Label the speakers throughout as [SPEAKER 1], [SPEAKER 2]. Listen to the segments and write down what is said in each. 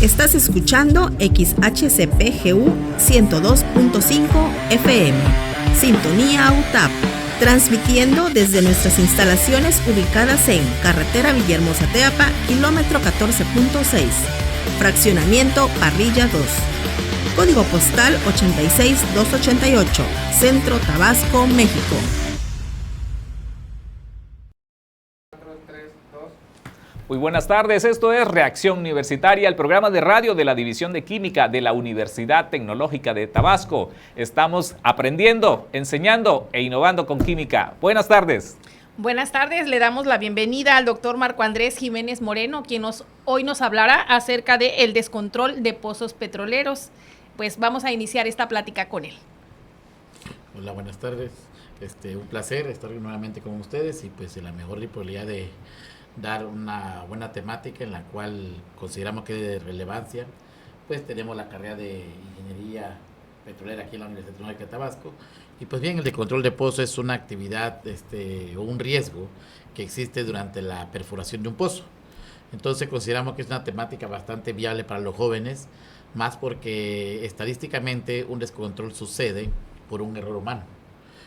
[SPEAKER 1] Estás escuchando XHCPGU 102.5 FM, Sintonía UTAP, transmitiendo desde nuestras instalaciones ubicadas en Carretera Villahermosa-Teapa, kilómetro 14.6, Fraccionamiento Parrilla 2, Código Postal 86288, Centro Tabasco, México.
[SPEAKER 2] Muy buenas tardes, esto es Reacción Universitaria, el programa de radio de la División de Química de la Universidad Tecnológica de Tabasco. Estamos aprendiendo, enseñando e innovando con química. Buenas tardes.
[SPEAKER 3] Buenas tardes, le damos la bienvenida al doctor Marco Andrés Jiménez Moreno, quien hoy nos hablará acerca del descontrol de pozos petroleros. Pues vamos a iniciar esta plática con él.
[SPEAKER 4] Hola, buenas tardes. Un placer estar nuevamente con ustedes y pues la mejor disponibilidad de dar una buena temática en la cual consideramos que es de relevancia. Pues tenemos la carrera de Ingeniería Petrolera aquí en la Universidad Tecnológica de Tabasco. Y pues bien, el de control de pozo es una actividad o un riesgo que existe durante la perforación de un pozo. Entonces consideramos que es una temática bastante viable para los jóvenes, más porque estadísticamente un descontrol sucede por un error humano.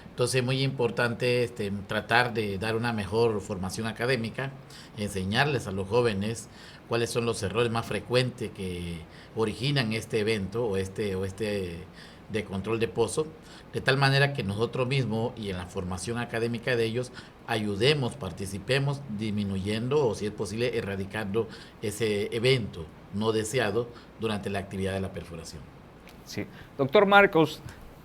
[SPEAKER 4] Entonces es muy importante tratar de dar una mejor formación académica, enseñarles a los jóvenes cuáles son los errores más frecuentes que originan este evento o de control de pozo, de tal manera que nosotros mismos y en la formación académica de ellos ayudemos, participemos disminuyendo o si es posible erradicando ese evento no deseado durante la actividad de la perforación.
[SPEAKER 2] Sí, doctor Marcos,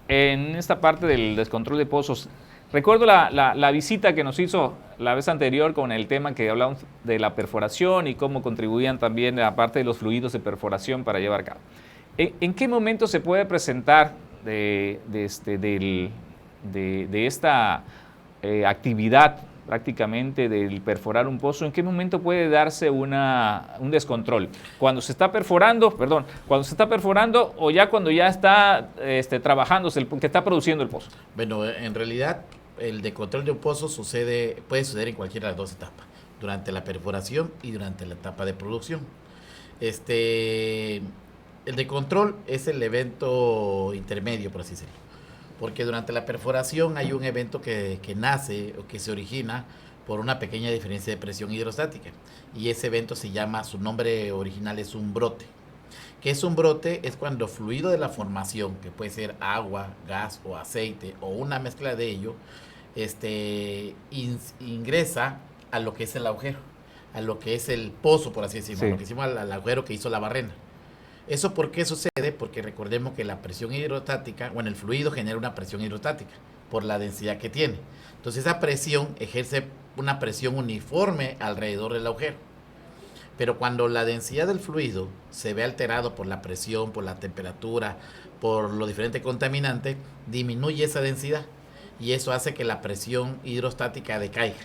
[SPEAKER 2] en esta parte del descontrol de pozos, recuerdo la visita que nos hizo la vez anterior con el tema que hablamos de la perforación y cómo contribuían también a la parte de los fluidos de perforación para llevar a cabo. ¿En qué momento se puede presentar de esta actividad prácticamente del perforar un pozo? ¿En qué momento puede darse un descontrol? ¿Cuando se está perforando, o ya cuando ya está trabajándose, que está produciendo el pozo?
[SPEAKER 4] Bueno, en realidad el descontrol de un pozo puede suceder en cualquiera de las dos etapas, durante la perforación y durante la etapa de producción. El descontrol es el evento intermedio, por así decirlo, porque durante la perforación hay un evento que nace o que se origina por una pequeña diferencia de presión hidrostática, y ese evento su nombre original es un brote. ¿Qué es un brote? Es cuando fluido de la formación, que puede ser agua, gas o aceite o una mezcla de ello, ingresa a lo que es el agujero, a lo que es el pozo, por así decirlo, sí. Lo que hicimos al agujero que hizo la barrena. ¿Eso por qué sucede? Porque recordemos que la presión hidrostática, el fluido genera una presión hidrostática por la densidad que tiene. Entonces esa presión ejerce una presión uniforme alrededor del agujero. Pero cuando la densidad del fluido se ve alterado por la presión, por la temperatura, por los diferentes contaminantes, disminuye esa densidad y eso hace que la presión hidrostática decaiga.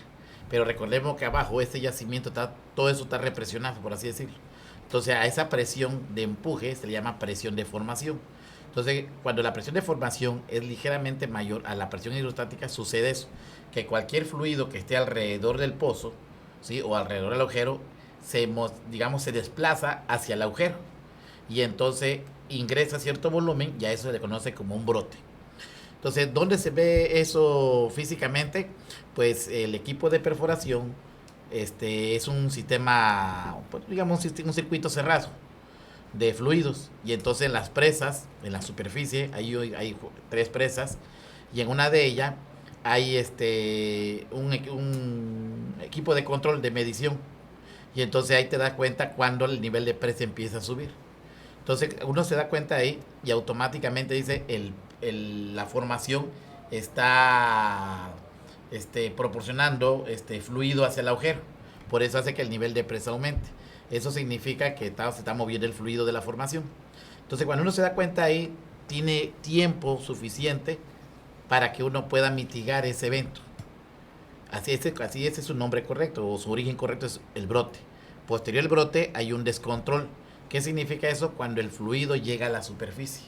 [SPEAKER 4] Pero recordemos que abajo este yacimiento todo eso está represionado, por así decirlo. Entonces a esa presión de empuje se le llama presión de formación. Entonces cuando la presión de formación es ligeramente mayor a la presión hidrostática, sucede eso, que cualquier fluido que esté alrededor del pozo, ¿sí?, o alrededor del agujero, se desplaza hacia el agujero y entonces ingresa cierto volumen y a eso se le conoce como un brote. Entonces, ¿dónde se ve eso físicamente? Pues el equipo de perforación es un sistema, un circuito cerrado de fluidos, y entonces en las presas, en la superficie, hay 3 presas, y en una de ellas hay un equipo de control de medición, y entonces ahí te das cuenta cuando el nivel de presa empieza a subir. Entonces uno se da cuenta ahí y automáticamente dice la formación está proporcionando fluido hacia el agujero. Por eso hace que el nivel de presa aumente. Eso significa que se está moviendo el fluido de la formación. Entonces cuando uno se da cuenta ahí, tiene tiempo suficiente para que uno pueda mitigar ese evento. Así ese es su nombre correcto, o su origen correcto es el brote. Posterior al brote hay un descontrol. ¿Qué significa eso? Cuando el fluido llega a la superficie.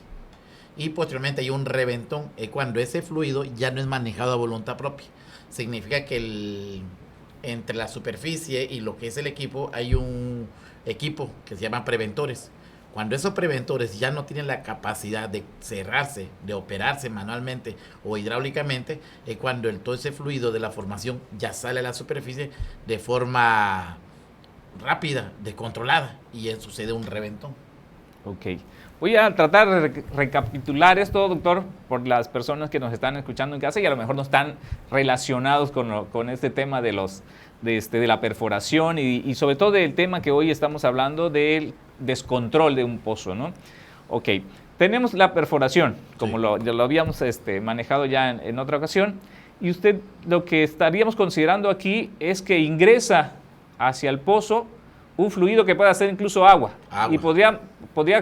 [SPEAKER 4] Y posteriormente hay un reventón, es cuando ese fluido ya no es manejado a voluntad propia. Significa que entre la superficie y lo que es el equipo hay un equipo que se llama preventores. Cuando esos preventores ya no tienen la capacidad de cerrarse, de operarse manualmente o hidráulicamente, es cuando todo ese fluido de la formación ya sale a la superficie de forma rápida, descontrolada, y sucede un reventón.
[SPEAKER 2] Ok. Voy a tratar de recapitular esto, doctor, por las personas que nos están escuchando en casa y a lo mejor no están relacionados con este tema de la perforación y sobre todo del tema que hoy estamos hablando del descontrol de un pozo, ¿no? Ok, tenemos la perforación, como sí. lo habíamos manejado ya en otra ocasión, y usted lo que estaríamos considerando aquí es que ingresa hacia el pozo un fluido que puede ser incluso agua. Y podría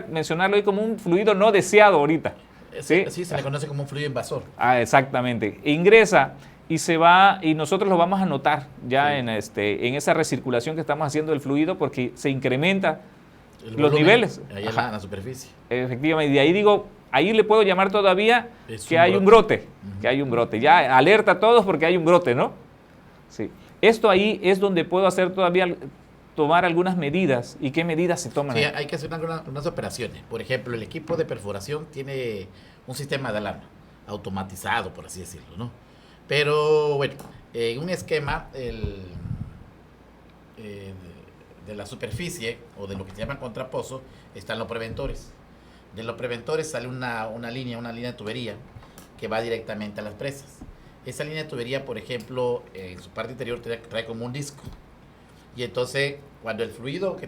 [SPEAKER 2] mencionarlo ahí como un fluido no deseado ahorita.
[SPEAKER 4] Sí, se le conoce como un fluido invasor.
[SPEAKER 2] Exactamente. Ingresa y se va, y nosotros lo vamos a notar ya en esa recirculación que estamos haciendo del fluido, porque se incrementa los niveles.
[SPEAKER 4] Ahí en la superficie.
[SPEAKER 2] Efectivamente. Y de ahí digo, ahí le puedo llamar todavía que hay un brote. Que hay un brote. Ya alerta a todos porque hay un brote, ¿no? Sí. Esto ahí es donde puedo hacer todavía, tomar algunas medidas. ¿Y qué medidas se toman?
[SPEAKER 4] Sí, hay que hacer unas operaciones. Por ejemplo, el equipo de perforación tiene un sistema de alarma automatizado, por así decirlo, ¿no? Pero bueno, en un esquema de la superficie o de lo que se llama contrapozo están los preventores. De los preventores sale una línea de tubería que va directamente a las presas. Esa línea de tubería, por ejemplo, en su parte interior trae como un disco. Y entonces, cuando el fluido que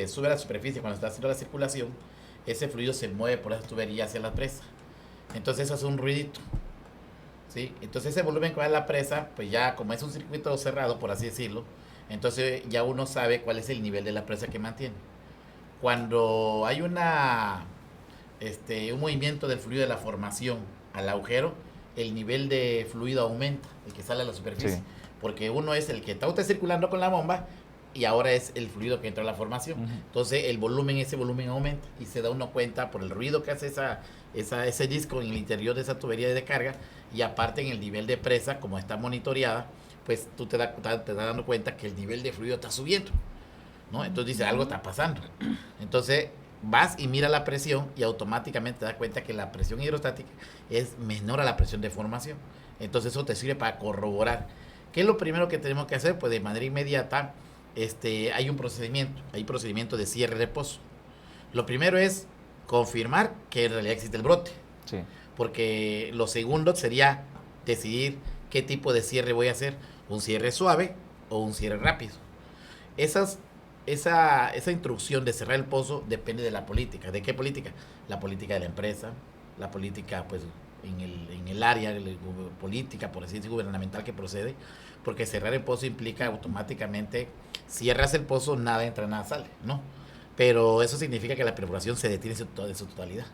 [SPEAKER 4] sube a la superficie, cuando está haciendo la circulación, ese fluido se mueve por esa tubería hacia la presa. Entonces eso hace un ruidito, ¿sí? Entonces ese volumen que va a la presa, pues ya como es un circuito cerrado, por así decirlo, entonces ya uno sabe cuál es el nivel de la presa que mantiene. Cuando hay un movimiento del fluido de la formación al agujero, el nivel de fluido aumenta, el que sale a la superficie. Sí. Porque uno es el que está usted circulando con la bomba y ahora es el fluido que entra a la formación. Entonces ese volumen aumenta y se da uno cuenta por el ruido que hace ese disco en el interior de esa tubería de descarga, y aparte en el nivel de presa, como está monitoreada, pues tú te das dando cuenta que el nivel de fluido está subiendo, ¿no? Entonces dice, algo está pasando. Entonces vas y mira la presión y automáticamente te das cuenta que la presión hidrostática es menor a la presión de formación. Entonces eso te sirve para corroborar. ¿Qué es lo primero que tenemos que hacer? Pues de manera inmediata hay procedimiento de cierre de pozo. Lo primero es confirmar que en realidad existe el brote. Sí. Porque lo segundo sería decidir qué tipo de cierre voy a hacer, un cierre suave o un cierre rápido. Esa instrucción de cerrar el pozo depende de la política. ¿De qué política? La política de la empresa, la política pues en el área política, por así decirlo, gubernamental que procede, porque cerrar el pozo implica automáticamente, cierras el pozo, nada entra, nada sale, ¿no? Pero eso significa que la perforación se detiene en su totalidad.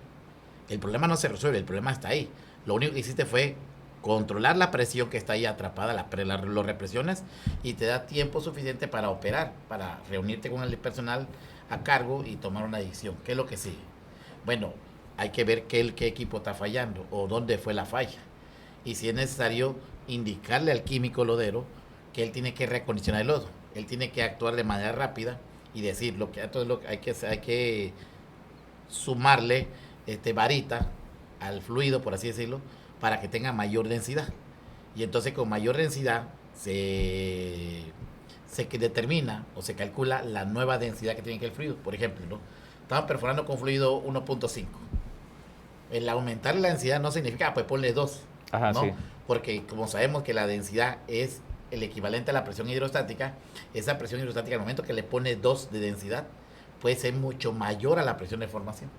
[SPEAKER 4] El problema no se resuelve, el problema está ahí. Lo único que hiciste fue controlar la presión que está ahí atrapada, las represiones, y te da tiempo suficiente para operar, para reunirte con el personal a cargo y tomar una decisión. ¿Qué es lo que sigue? Bueno, hay que ver qué equipo está fallando o dónde fue la falla. Y si es necesario, indicarle al químico lodero que él tiene que reacondicionar el lodo. Él tiene que actuar de manera rápida y decir hay que sumarle varita al fluido, por así decirlo, para que tenga mayor densidad. Y entonces con mayor densidad se determina o se calcula la nueva densidad que tiene que el fluido. Por ejemplo, ¿no? Estamos perforando con fluido 1.5. El aumentar la densidad no significa, pues ponle 2. Ajá, ¿no? Sí. Porque como sabemos que la densidad es el equivalente a la presión hidrostática, esa presión hidrostática al momento que le pone 2 de densidad puede ser mucho mayor a la presión de formación.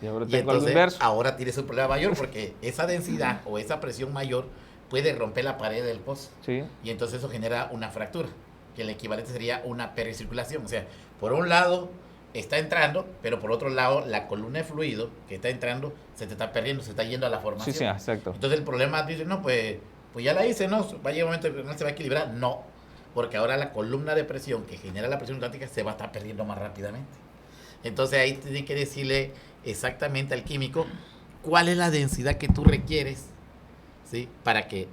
[SPEAKER 4] Y entonces ahora tienes un problema mayor porque esa densidad o esa presión mayor puede romper la pared del pozo. Sí. Y entonces eso genera una fractura, que el equivalente sería una pericirculación. O sea, por un lado está entrando, pero por otro lado la columna de fluido que está entrando se te está perdiendo, se está yendo a la formación.
[SPEAKER 2] Sí, exacto.
[SPEAKER 4] Entonces el problema dice, no, pues ya la hice, ¿no? Va a llegar un momento que no se va a equilibrar. No, porque ahora la columna de presión que genera la presión hidrostática se va a estar perdiendo más rápidamente. Entonces ahí tienes que decirle exactamente al químico cuál es la densidad que tú requieres, ¿sí? Para que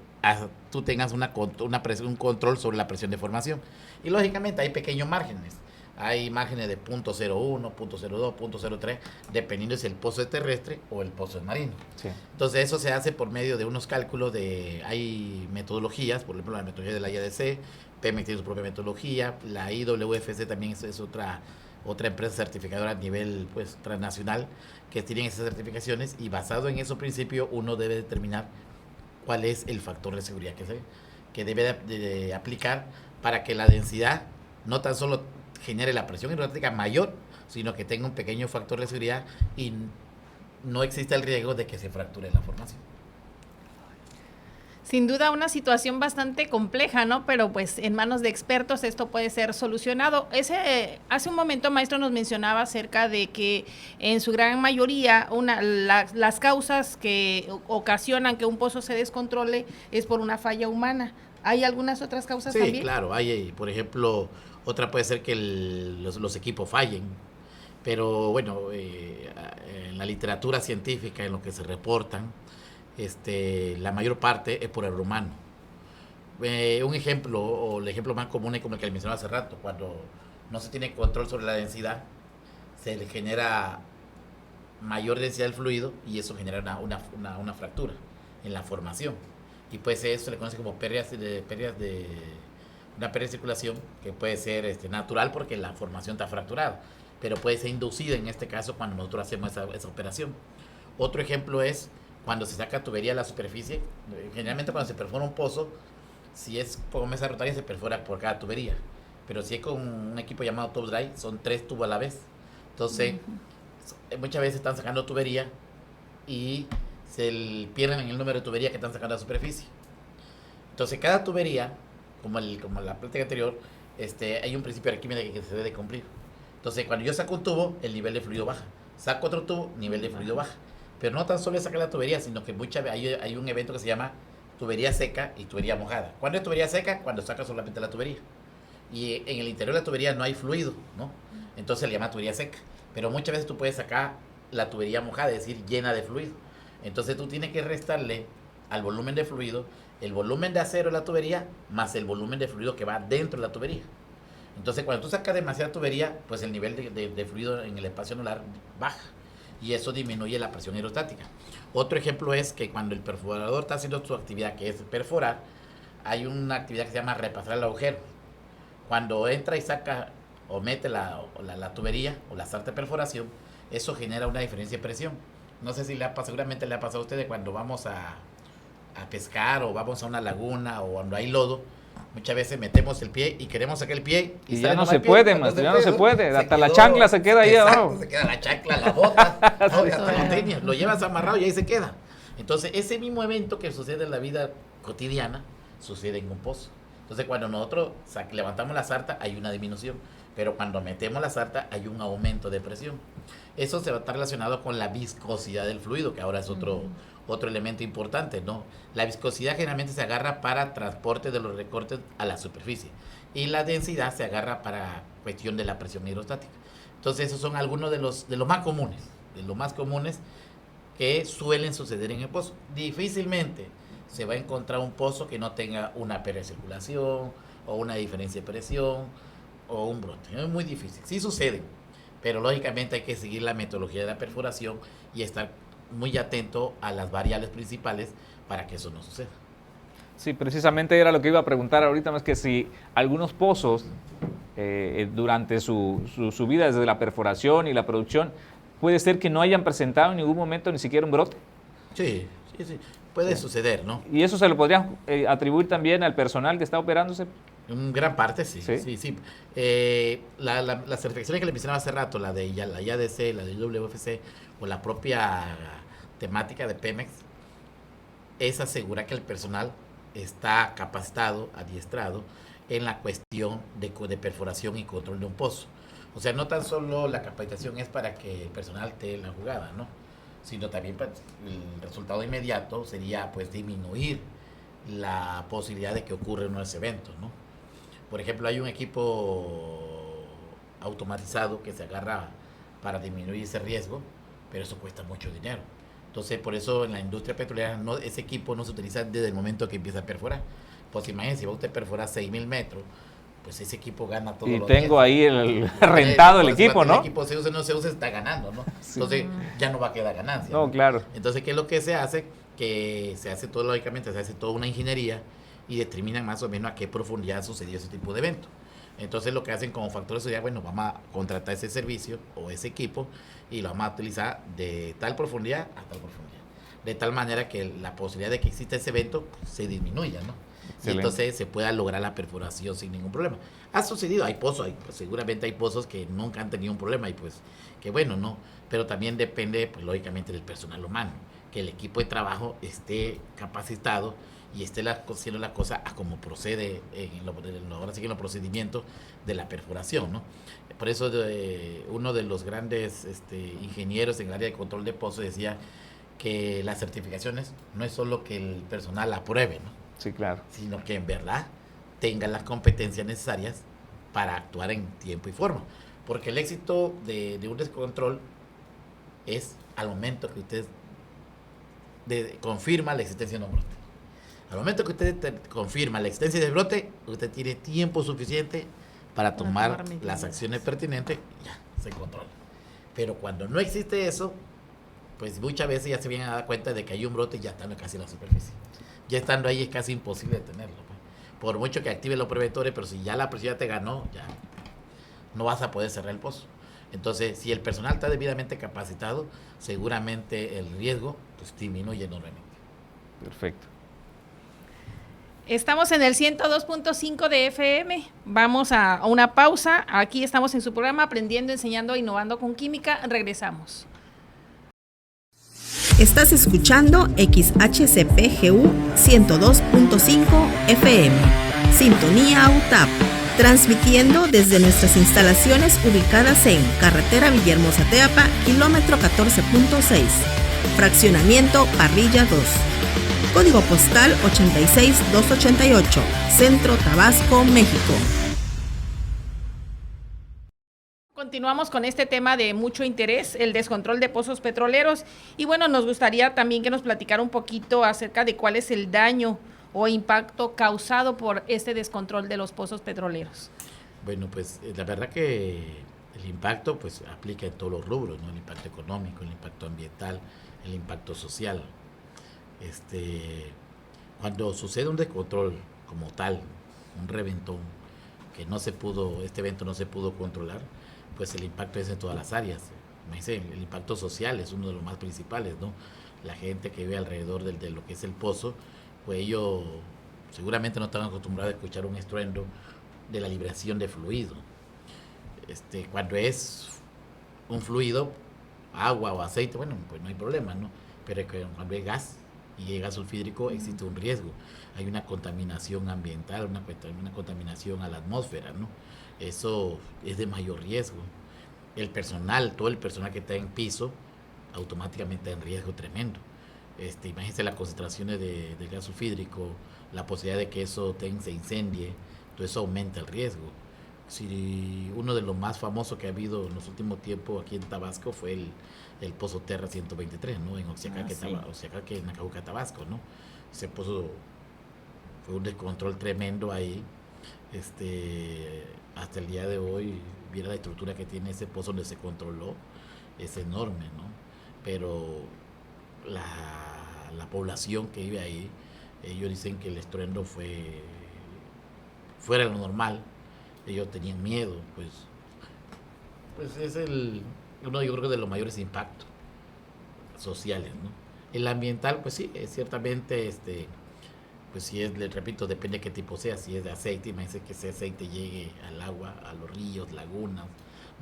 [SPEAKER 4] tú tengas un control sobre la presión de formación. Y lógicamente hay pequeños márgenes. Hay márgenes de 0.01, 0.02, 0.03, dependiendo si el pozo es terrestre o el pozo es marino.
[SPEAKER 2] Sí.
[SPEAKER 4] Entonces eso se hace por medio de unos cálculos hay metodologías, por ejemplo la metodología de la IADC, Pemex tiene su propia metodología, la IWFC también es otra empresa certificadora a nivel pues transnacional que tienen esas certificaciones, y basado en esos principios uno debe determinar cuál es el factor de seguridad que debe de aplicar para que la densidad no tan solo genere la presión hidrostática mayor, sino que tenga un pequeño factor de seguridad y no exista el riesgo de que se fracture la formación.
[SPEAKER 3] Sin duda una situación bastante compleja, ¿no? Pero pues en manos de expertos esto puede ser solucionado. Hace un momento, maestro, nos mencionaba acerca de que en su gran mayoría las causas que ocasionan que un pozo se descontrole es por una falla humana. ¿Hay algunas otras causas también?
[SPEAKER 4] Sí, claro. Hay, por ejemplo, otra puede ser que los equipos fallen. Pero bueno, en la literatura científica, en lo que se reportan, la mayor parte es por error humano. Un ejemplo, o el ejemplo más común es como el que le mencionaba hace rato, cuando no se tiene control sobre la densidad, se le genera mayor densidad del fluido y eso genera una fractura en la formación. Y pues eso se le conoce como pérdidas de una pérdida de circulación, que puede ser natural porque la formación está fracturada, pero puede ser inducida en este caso cuando nosotros hacemos esa operación. Otro ejemplo es cuando se saca tubería a la superficie. Generalmente cuando se perfora un pozo, si es con mesa rotaria se perfora por cada tubería, pero si es con un equipo llamado top dry son 3 tubos a la vez. Entonces muchas veces están sacando tubería y se pierden en el número de tuberías que están sacando a la superficie. Entonces cada tubería, como la plática anterior, hay un principio de Arquímedes que se debe cumplir. Entonces cuando yo saco un tubo, el nivel de fluido baja. Saco otro tubo, nivel de fluido baja. Pero no tan solo es sacar la tubería, sino que muchas veces hay un evento que se llama tubería seca y tubería mojada. ¿Cuándo es tubería seca? Cuando sacas solamente la tubería. Y en el interior de la tubería no hay fluido, ¿no? Entonces se le llama tubería seca. Pero muchas veces tú puedes sacar la tubería mojada, es decir, llena de fluido. Entonces tú tienes que restarle al volumen de fluido el volumen de acero de la tubería más el volumen de fluido que va dentro de la tubería. Entonces cuando tú sacas demasiada tubería, pues el nivel de fluido en el espacio anular baja. Y eso disminuye la presión hidrostática. Otro ejemplo es que cuando el perforador está haciendo su actividad, que es perforar, hay una actividad que se llama repasar el agujero. Cuando entra y saca o mete la tubería o la sarta de perforación, eso genera una diferencia de presión. No sé si seguramente le ha pasado a ustedes cuando vamos a pescar o vamos a una laguna o cuando hay lodo. Muchas veces metemos el pie y queremos sacar el pie
[SPEAKER 2] y ya no se puede, maestro, ya no se puede. Hasta la chancla se queda ahí abajo.
[SPEAKER 4] Se queda la chancla, la bota, hasta los tenis, lo llevas amarrado y ahí se queda. Entonces, ese mismo evento que sucede en la vida cotidiana sucede en un pozo. Entonces, cuando nosotros levantamos la sarta, hay una disminución, pero cuando metemos la sarta, hay un aumento de presión. Eso se va a estar relacionado con la viscosidad del fluido, que ahora es otro elemento importante, ¿no? La viscosidad generalmente se agarra para transporte de los recortes a la superficie y la densidad se agarra para cuestión de la presión hidrostática. Entonces, esos son algunos de los más comunes, que suelen suceder en el pozo. Difícilmente se va a encontrar un pozo que no tenga una pérdida de circulación o una diferencia de presión o un brote. Es muy difícil. Sí suceden, pero lógicamente hay que seguir la metodología de la perforación y estar muy atento a las variables principales para que eso no suceda.
[SPEAKER 2] Sí, precisamente era lo que iba a preguntar ahorita, más que si algunos pozos durante su vida desde la perforación y la producción, puede ser que no hayan presentado en ningún momento ni siquiera un brote. Sí,
[SPEAKER 4] puede suceder, ¿no?
[SPEAKER 2] ¿Y eso se lo podría atribuir también al personal que está operándose?
[SPEAKER 4] En gran parte sí. Las certificaciones que le mencionaba hace rato, la IADC, la de WFC o la propia temática de Pemex, es asegurar que el personal está capacitado, adiestrado en la cuestión de perforación y control de un pozo. O sea, no tan solo la capacitación es para que el personal esté en la jugada, ¿no? Sino también el resultado inmediato sería pues disminuir la posibilidad de que ocurran unos eventos, ¿no? Por ejemplo, hay un equipo automatizado que se agarra para disminuir ese riesgo, pero eso cuesta mucho dinero. Entonces, por eso en la industria petrolera ese equipo no se utiliza desde el momento que empieza a perforar. Pues imagínense, si usted perfora 6,000 metros, pues ese equipo gana todo.
[SPEAKER 2] Y tengo ahí el rentado el equipo, ¿no?
[SPEAKER 4] El equipo se usa, no se usa, está ganando, ¿no? Sí. Entonces ya no va a quedar ganancia.
[SPEAKER 2] No, claro.
[SPEAKER 4] Entonces, ¿qué es lo que se hace? Que se hace todo, lógicamente, se hace toda una ingeniería y determinan más o menos a qué profundidad sucedió ese tipo de evento. Entonces, lo que hacen como factor de seguridad, bueno, vamos a contratar ese servicio o ese equipo y lo vamos a utilizar de tal profundidad a tal profundidad. De tal manera que la posibilidad de que exista ese evento pues, se disminuya, ¿no? Y entonces se pueda lograr la perforación sin ningún problema. Ha sucedido, hay pozos, pues, seguramente hay pozos que nunca han tenido un problema y pues, que bueno, ¿no? Pero también depende, pues lógicamente, del personal humano, que el equipo de trabajo esté capacitado y esté haciendo la cosa a como procede ahora sí que en los procedimientos de la perforación, ¿no? Por eso uno de los grandes ingenieros en el área de control de pozos decía que las certificaciones no es solo que el personal apruebe, ¿no?
[SPEAKER 2] Sí, claro.
[SPEAKER 4] Sino que en verdad tengan las competencias necesarias para actuar en tiempo y forma. Porque el éxito de un descontrol es al momento que usted confirma la existencia de un brote. Al momento que usted confirma la existencia del brote, usted tiene tiempo suficiente para tomar las acciones pertinentes y ya, se controla. Pero cuando no existe eso, pues muchas veces ya se vienen a dar cuenta de que hay un brote y ya están casi en la superficie. Ya estando ahí es casi imposible detenerlo. Pues. Por mucho que active los preventores, pero si ya la presión te ganó, ya no vas a poder cerrar el pozo. Entonces, si el personal está debidamente capacitado, seguramente el riesgo pues disminuye enormemente.
[SPEAKER 2] Perfecto.
[SPEAKER 3] Estamos en el 102.5 de FM. Vamos a una pausa. Aquí estamos en su programa Aprendiendo, Enseñando, Innovando con Química. Regresamos.
[SPEAKER 1] Estás escuchando XHCPGU 102.5 FM. Sintonía UTAP. Transmitiendo desde nuestras instalaciones ubicadas en Carretera Villahermosa-Teapa, kilómetro 14.6. Fraccionamiento Parrilla 2. Código postal 86288. Centro Tabasco, México.
[SPEAKER 3] Continuamos con este tema de mucho interés, el descontrol de pozos petroleros. Y bueno, nos gustaría también que nos platicara un poquito acerca de cuál es el daño o impacto causado por este descontrol de los pozos petroleros.
[SPEAKER 4] Bueno, pues la verdad que el impacto pues aplica en todos los rubros, ¿no? El impacto económico, el impacto ambiental, el impacto social. Cuando sucede un descontrol como tal, un reventón, que no se pudo, este evento no se pudo controlar, pues el impacto es en todas las áreas. El impacto social es uno de los más principales, ¿no? La gente que vive alrededor de lo que es el pozo, pues ellos seguramente no estaban acostumbrados a escuchar un estruendo de la liberación de fluido. Cuando es un fluido, agua o aceite, bueno, pues no hay problema, ¿no? Pero cuando es gas y es gas sulfídrico, existe un riesgo. Hay una contaminación ambiental, una contaminación a la atmósfera, ¿no? Eso es de mayor riesgo. El personal, todo el personal que está en piso, automáticamente está en riesgo tremendo. Imagínense las concentraciones de gas sulfídrico, la posibilidad de que eso se incendie, todo eso aumenta el riesgo. Si uno de los más famosos que ha habido en los últimos tiempos aquí en Tabasco fue el Pozo Terra 123, ¿no? En Oaxaca, en Nacajuca, Tabasco, ¿no? Ese pozo fue un descontrol tremendo ahí. Hasta el día de hoy, viera la estructura que tiene ese pozo donde se controló, es enorme, ¿no? Pero la población que vive ahí, ellos dicen que el estruendo fue fuera de lo normal. Ellos tenían miedo, pues es uno yo creo de los mayores impactos sociales, ¿no? El ambiental, pues sí, ciertamente, pues si es, les repito, depende de qué tipo sea, si es de aceite, imagínense que ese aceite llegue al agua, a los ríos, lagunas,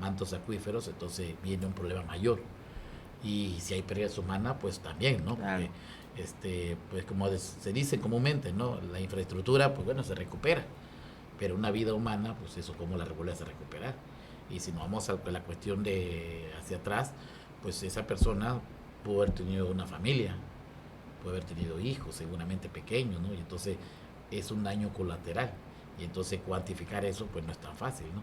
[SPEAKER 4] mantos acuíferos, entonces viene un problema mayor. Y si hay pérdidas humanas, pues también, ¿no?
[SPEAKER 3] Claro.
[SPEAKER 4] Porque, pues como se dice comúnmente, ¿no? La infraestructura, pues bueno, se recupera. Pero una vida humana, pues eso, ¿cómo la vuelves a recuperar? Y si nos vamos a la cuestión de hacia atrás, pues esa persona pudo haber tenido una familia, puede haber tenido hijos, seguramente pequeños, ¿no? Y entonces es un daño colateral. Y entonces cuantificar eso, pues no es tan fácil, ¿no?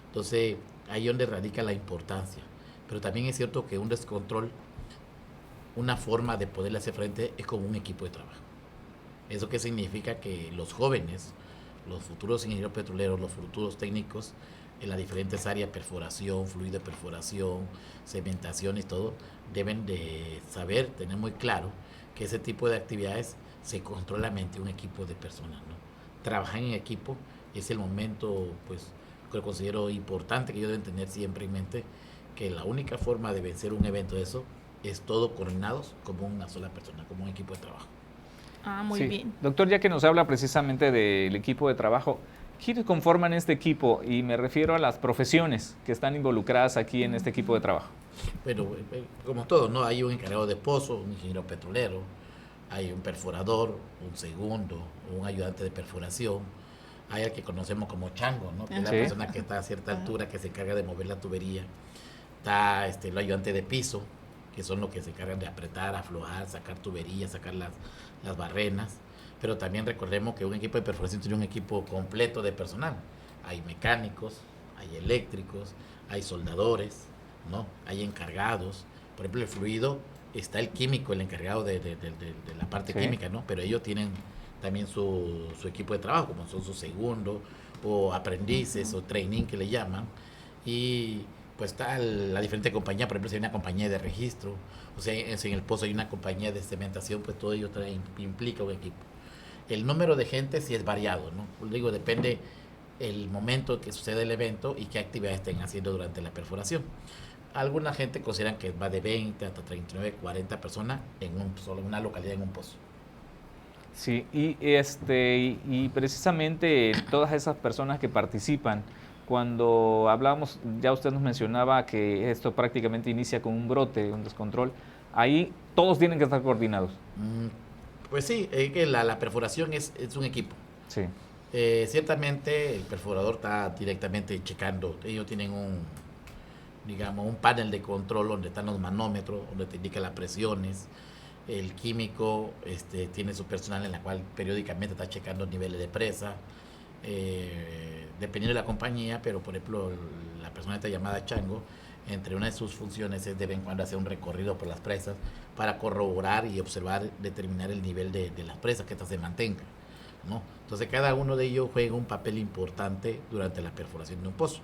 [SPEAKER 4] Entonces ahí es donde radica la importancia. Pero también es cierto que un descontrol, una forma de poderle hacer frente es como un equipo de trabajo. ¿Eso qué significa? Que los jóvenes, los futuros ingenieros petroleros, los futuros técnicos en las diferentes áreas, perforación, fluido de perforación, cementación y todo, deben de saber, tener muy claro que ese tipo de actividades se controla mediante un equipo de personas, ¿no? Trabajar en equipo es el momento, pues, que considero importante, que ellos deben tener siempre en mente, que la única forma de vencer un evento de eso es todos coordinados como una sola persona, como un equipo de trabajo.
[SPEAKER 3] Muy bien.
[SPEAKER 2] Doctor, ya que nos habla precisamente del equipo de trabajo, ¿quiénes conforman este equipo? Y me refiero a las profesiones que están involucradas aquí en este equipo de trabajo.
[SPEAKER 4] Bueno, como todo, ¿no? Hay un encargado de pozo, un ingeniero petrolero, hay un perforador, un segundo, un ayudante de perforación, hay al que conocemos como chango, ¿no? Que es la persona que está a cierta altura, que se encarga de mover la tubería. Está el ayudante de piso, que son los que se encargan de apretar, aflojar, sacar tuberías, sacar las barrenas. Pero también recordemos que un equipo de perforación tiene un equipo completo de personal. Hay mecánicos, hay eléctricos, hay soldadores, ¿no? Hay encargados. Por ejemplo, el fluido, está el químico, el encargado de la parte química, ¿no? Pero ellos tienen también su equipo de trabajo, como son sus segundos, o aprendices, o training que le llaman. Y pues está la diferente compañía, por ejemplo, si hay una compañía de registro, o sea, si en el pozo hay una compañía de cementación, pues todo ello implica un equipo. El número de gente sí es variado, ¿no? Digo, depende el momento que sucede el evento y qué actividades estén haciendo durante la perforación. Alguna gente consideran que va de 20 hasta 39, 40 personas en solo una localidad, en un pozo.
[SPEAKER 2] Sí, y precisamente todas esas personas que participan, cuando hablábamos, ya usted nos mencionaba que esto prácticamente inicia con un brote, un descontrol, ahí todos tienen que estar coordinados.
[SPEAKER 4] Pues sí, que la perforación es un equipo.
[SPEAKER 2] Sí.
[SPEAKER 4] Ciertamente el perforador está directamente checando, ellos tienen un panel de control donde están los manómetros, donde te indica las presiones. El químico tiene su personal en la cual periódicamente está checando niveles de presa, dependiendo de la compañía, pero por ejemplo la persona esta llamada Chango, entre una de sus funciones es de vez en cuando hacer un recorrido por las presas para corroborar y observar, determinar el nivel de las presas, que estas se mantengan, ¿no? Entonces cada uno de ellos juega un papel importante durante la perforación de un pozo.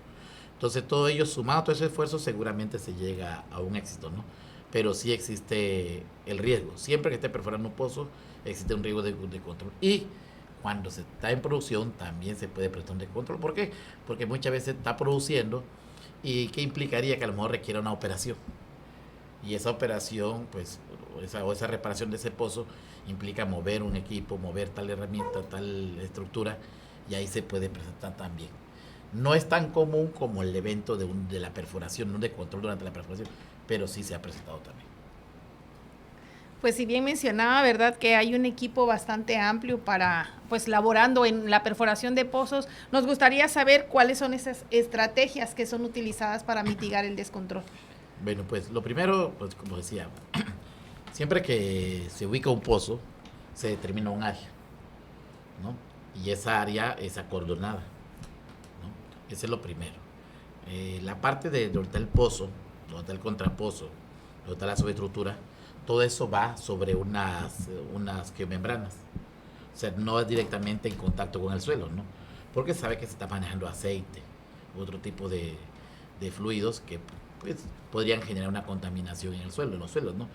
[SPEAKER 4] Entonces todo ello sumado, todo ese esfuerzo, seguramente se llega a un éxito, ¿no? Pero sí existe el riesgo. Siempre que esté perforando un pozo, existe un riesgo de control. Y cuando se está en producción, también se puede presentar un descontrol. ¿Por qué? Porque muchas veces está produciendo y ¿qué implicaría? Que a lo mejor requiera una operación. Y esa operación, pues, esa reparación de ese pozo implica mover un equipo, mover tal herramienta, tal estructura, y ahí se puede presentar también. No es tan común como el evento de la perforación, no de control durante la perforación, pero sí se ha presentado también.
[SPEAKER 3] Pues si bien mencionaba, ¿verdad?, que hay un equipo bastante amplio para, pues, laborando en la perforación de pozos, nos gustaría saber cuáles son esas estrategias que son utilizadas para mitigar el descontrol.
[SPEAKER 4] Bueno, pues lo primero, pues como decía, siempre que se ubica un pozo, se determina un área, ¿no? Y esa área es acordonada, ¿no? Ese es lo primero. La parte de donde está el pozo, donde está el contrapozo, donde está la subestructura, todo eso va sobre unas geomembranas. O sea, no es directamente en contacto con el suelo, ¿no? Porque sabe que se está manejando aceite, otro tipo de fluidos que pues podrían generar una contaminación en el suelo, en los suelos, ¿no?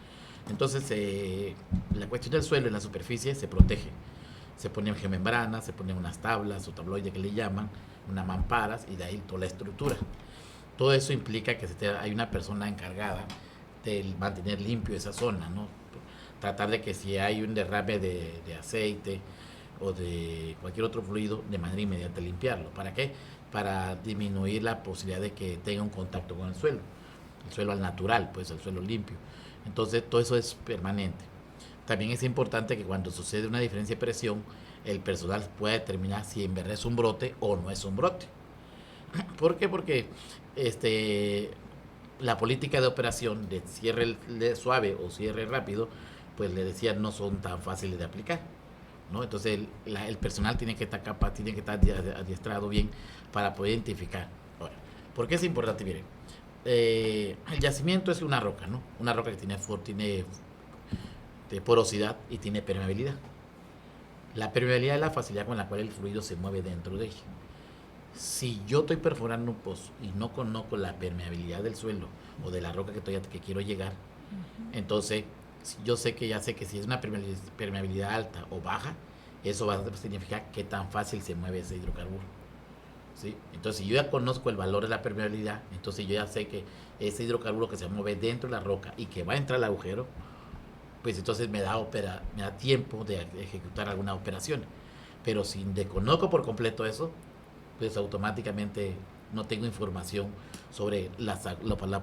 [SPEAKER 4] Entonces, la cuestión del suelo en la superficie se protege. Se ponen geomembranas, se ponen unas tablas o tabloides que le llaman, unas mamparas, y de ahí toda la estructura. Todo eso implica que hay una persona encargada de mantener limpio esa zona, ¿no? Tratar de que si hay un derrame de aceite o de cualquier otro fluido, de manera inmediata limpiarlo. ¿Para qué? Para disminuir la posibilidad de que tenga un contacto con el suelo al natural, pues el suelo limpio. Entonces todo eso es permanente. También es importante que cuando sucede una diferencia de presión, el personal pueda determinar si en verdad es un brote o no es un brote. ¿Por qué? Porque la política de operación de cierre suave o cierre rápido, pues le decía, no son tan fáciles de aplicar, ¿no? Entonces el personal tiene que estar capaz, tiene que estar adiestrado bien para poder identificar. Ahora, ¿por qué es importante? Miren, el yacimiento es una roca, ¿no? Una roca que tiene porosidad y tiene permeabilidad. La permeabilidad es la facilidad con la cual el fluido se mueve dentro de ella. Si yo estoy perforando un pozo y no conozco la permeabilidad del suelo o de la roca que quiero llegar, entonces yo sé que si es una permeabilidad alta o baja, eso va a significar qué tan fácil se mueve ese hidrocarburo. ¿Sí? Entonces, si yo ya conozco el valor de la permeabilidad, entonces yo ya sé que ese hidrocarburo que se mueve dentro de la roca y que va a entrar al agujero, pues entonces me da tiempo de ejecutar algunas operaciones. Pero si desconozco por completo eso, pues automáticamente no tengo información sobre las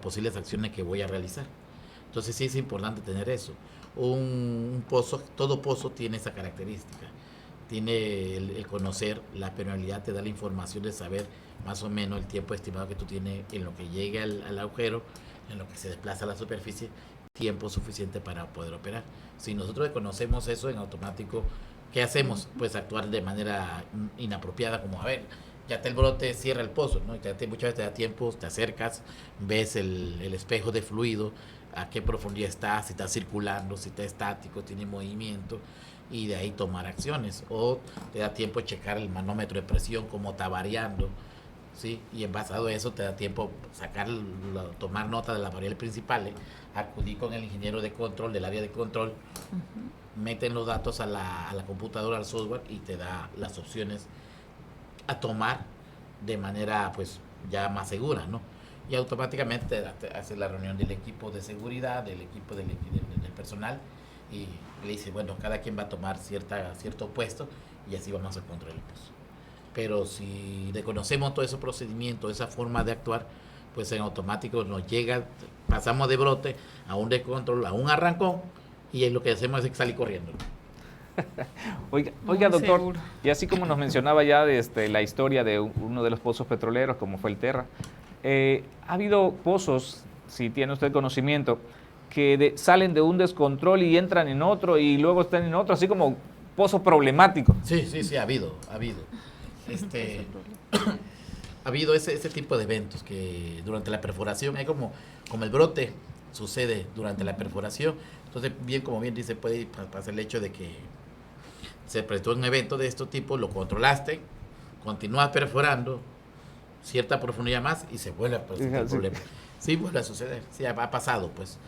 [SPEAKER 4] posibles acciones que voy a realizar. Entonces sí es importante tener eso. Un pozo, todo pozo tiene esa característica. Tiene el conocer la permeabilidad, te da la información de saber más o menos el tiempo estimado que tú tienes en lo que llegue al agujero, en lo que se desplaza a la superficie, tiempo suficiente para poder operar. Si nosotros conocemos eso en automático, ¿qué hacemos? Pues actuar de manera inapropiada, como a ver, ya está el brote, cierra el pozo, ¿no? Muchas veces te da tiempo, te acercas, ves el espejo de fluido, a qué profundidad está, si está circulando, si está estático, tiene movimiento, y de ahí tomar acciones. O te da tiempo checar el manómetro de presión, cómo está variando, ¿sí? Y en basado a eso te da tiempo tomar nota de las variables principales, acudir con el ingeniero de control del área de control, meten los datos a la computadora, al software, y te da las opciones a tomar de manera pues ya más segura, ¿no? Y automáticamente hace la reunión del equipo de seguridad, del equipo del personal, y le dice, bueno, cada quien va a tomar cierto puesto, y así vamos a controlar el pozo. Pero si desconocemos todo ese procedimiento, esa forma de actuar, pues en automático nos llega, pasamos de brote a un descontrol, a un arrancón, y lo que hacemos es salir corriendo.
[SPEAKER 2] Oiga, doctor, seguro. Y así como nos mencionaba ya la historia de uno de los pozos petroleros, como fue el Terra, ha habido pozos, si tiene usted conocimiento, que salen de un descontrol y entran en otro y luego están en otro, así como pozos problemáticos.
[SPEAKER 4] Sí, ha habido. Ha habido ese tipo de eventos que durante la perforación, hay como el brote sucede durante la perforación. Entonces, como bien dice, puede pasar el hecho de que se prestó un evento de este tipo, lo controlaste, continúas perforando cierta profundidad más y se vuelve a presentar el problema. Sí, vuelve a suceder, sí, ha pasado, pues.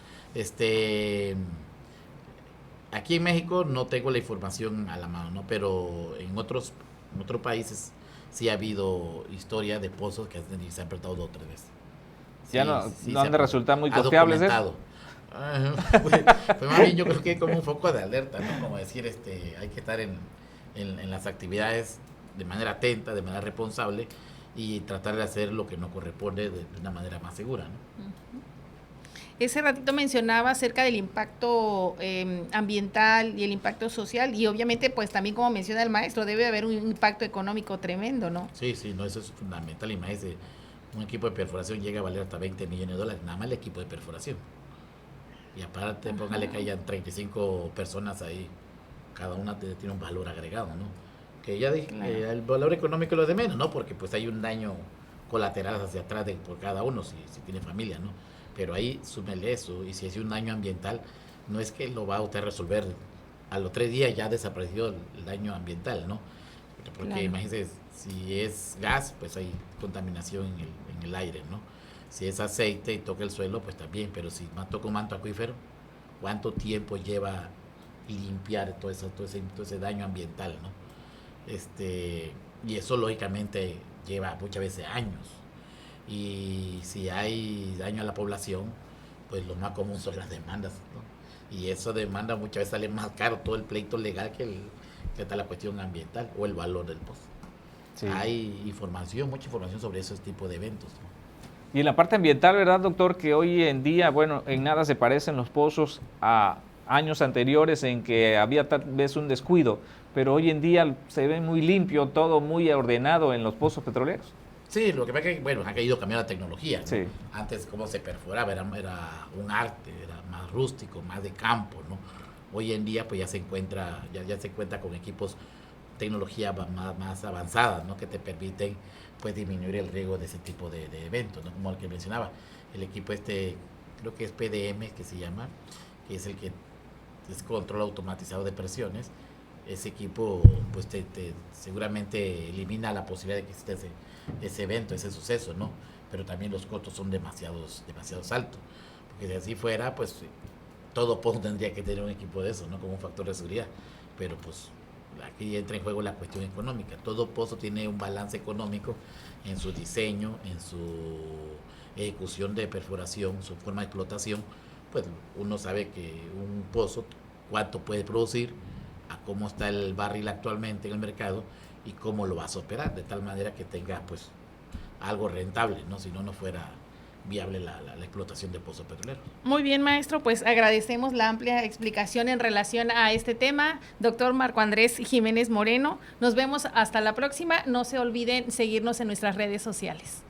[SPEAKER 4] Aquí en México no tengo la información a la mano, ¿no? Pero en otros países sí ha hado historia de pozos que se han apretado 2 o 3 veces.
[SPEAKER 2] Ya no han de resultar muy confiables eso.
[SPEAKER 4] Pues más bien yo creo que como un foco de alerta, ¿no? Como decir, hay que estar en las actividades de manera atenta, de manera responsable, y tratar de hacer lo que nos corresponde de una manera más segura, ¿no?
[SPEAKER 3] Ese ratito mencionaba acerca del impacto ambiental y el impacto social, y obviamente pues también, como menciona el maestro, debe haber un impacto económico tremendo, ¿no? Sí, no, eso es fundamental. Imagínese, un equipo de perforación llega a valer hasta $20 millones, nada más el equipo de perforación. Y aparte, póngale que hayan 35 personas ahí, cada una tiene un valor agregado, ¿no? Que ya dije, claro, el valor económico es lo de menos, ¿no? Porque pues hay un daño colateral hacia atrás por cada uno, si tiene familia, ¿no? Pero ahí súmele eso, y si es un daño ambiental, no es que lo va a usted a resolver a los 3 días, ya desapareció el daño ambiental, ¿no? Porque claro, imagínense, si es gas, pues hay contaminación en el aire, ¿no? Si es aceite y toca el suelo, pues también, pero si toca un manto acuífero, ¿cuánto tiempo lleva limpiar todo ese daño ambiental, ¿no? Y eso lógicamente lleva muchas veces años. Y si hay daño a la población, pues lo más común son las demandas, ¿no? Y eso demanda muchas veces sale más caro todo el pleito legal que está la cuestión ambiental o el valor del pozo. Sí. Hay mucha información sobre ese tipo de eventos, ¿no?
[SPEAKER 2] Y en la parte ambiental, ¿verdad, doctor? Que hoy en día, bueno, en nada se parecen los pozos a años anteriores en que había tal vez un descuido, pero hoy en día se ve muy limpio, todo muy ordenado en los pozos petroleros.
[SPEAKER 4] Sí, lo que pasa es que, bueno, ha ido cambiando la tecnología, ¿no? Sí. Antes, cómo se perforaba, era un arte, era más rústico, más de campo, ¿no? Hoy en día, pues ya se cuenta con equipos, tecnología más avanzada, ¿no? Que te permiten, pues, disminuir el riesgo de ese tipo de eventos, ¿no? Como el que mencionaba, el equipo creo que es PDM, que se llama, que es el que es control automatizado de presiones, ese equipo pues seguramente elimina la posibilidad de que exista ese evento, ese suceso, ¿no? Pero también los costos son demasiado altos, porque si así fuera, pues todo pozo tendría que tener un equipo de eso, ¿no? Como un factor de seguridad, pero pues aquí entra en juego la cuestión económica. Todo pozo tiene un balance económico en su diseño, en su ejecución de perforación, su forma de explotación. Pues uno sabe que un pozo cuánto puede producir, a cómo está el barril actualmente en el mercado y cómo lo vas a operar, de tal manera que tenga pues algo rentable, ¿no? Si no, no fuera viable la explotación de pozos petroleros.
[SPEAKER 3] Muy bien, maestro, pues agradecemos la amplia explicación en relación a este tema. Doctor Marco Andrés Jiménez Moreno, nos vemos hasta la próxima. No se olviden seguirnos en nuestras redes sociales.